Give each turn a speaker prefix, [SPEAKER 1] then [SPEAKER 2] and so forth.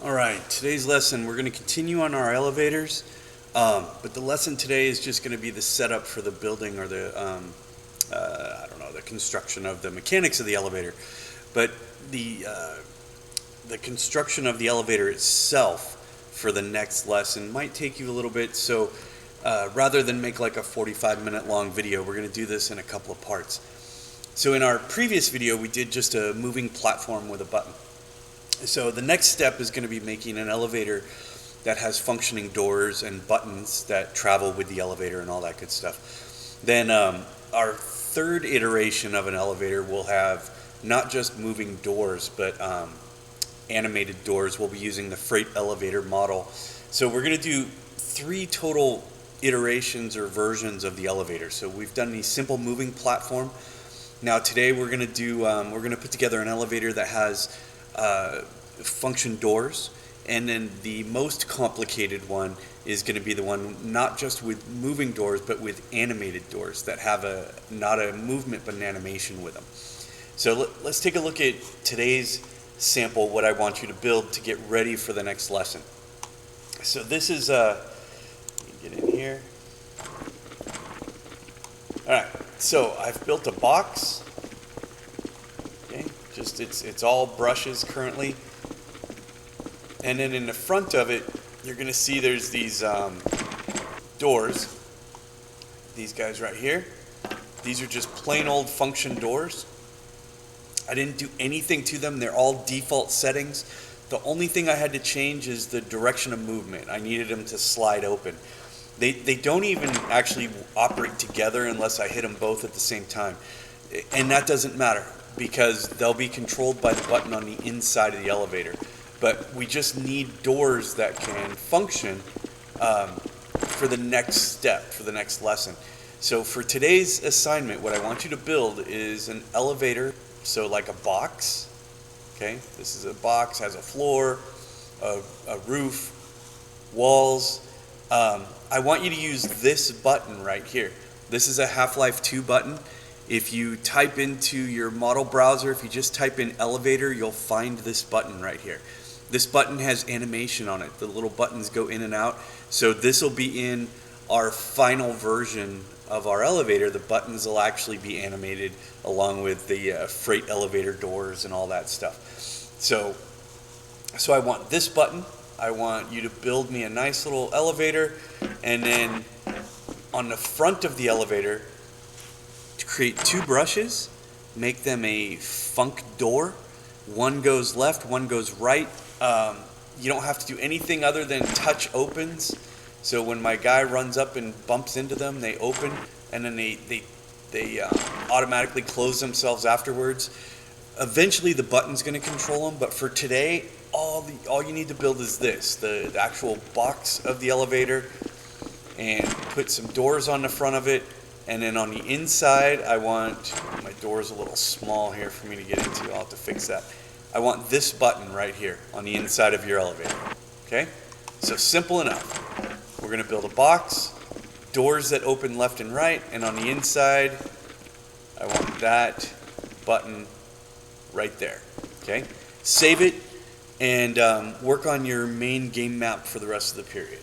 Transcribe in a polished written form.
[SPEAKER 1] Alright, today's lesson, we're going to continue on our elevators, but the lesson today is just going to be the setup for the building or the construction of the mechanics of the elevator. But the construction of the elevator itself for the next lesson might take you a little bit, so rather than make like a 45-minute long video, we're going to do this in a couple of parts. So in our previous video, we did just a moving platform with a button. So the next step is going to be making an elevator that has functioning doors and buttons that travel with the elevator and all that good stuff. Then our third iteration of an elevator will have not just moving doors, but animated doors. We'll be using the freight elevator model. So we're going to do 3 total iterations or versions of the elevator. So we've done the simple moving platform. Now today we're going to put together an elevator that has function doors, and then the most complicated one is going to be the one not just with moving doors but with animated doors that have not a movement but an animation with them. So let's take a look at today's sample, what I want you to build to get ready for the next lesson. So this is let me get in here. Alright, so I've built a box. Okay, just it's all brushes currently. And then in the front of it, you're going to see there's these doors. These guys right here. These are just plain old function doors. I didn't do anything to them. They're all default settings. The only thing I had to change is the direction of movement. I needed them to slide open. They don't even actually operate together unless I hit them both at the same time. And that doesn't matter because they'll be controlled by the button on the inside of the elevator. But we just need doors that can function for the next step, for the next lesson. So for today's assignment, what I want you to build is an elevator, so like a box. Okay, this is a box, has a floor, a roof, walls. I want you to use this button right here. This is a Half-Life 2 button. If you type into your model browser, if you just type in elevator, you'll find this button right here. This button has animation on it. The little buttons go in and out. So this will be in our final version of our elevator. The buttons will actually be animated along with the freight elevator doors and all that stuff. So I want this button. I want you to build me a nice little elevator, and then on the front of the elevator, to create 2 brushes, make them a funk door. One goes left, one goes right. You don't have to do anything other than touch opens. So when my guy runs up and bumps into them, they open, and then they automatically close themselves afterwards. Eventually the button's going to control them, but for today, all you need to build is this, the actual box of the elevator, and put some doors on the front of it. And then on the inside, I want, my door's a little small here for me to get into, I'll have to fix that. I want this button right here on the inside of your elevator. Okay? So simple enough. We're going to build a box, doors that open left and right, and on the inside, I want that button right there. Okay? Save it and work on your main game map for the rest of the period.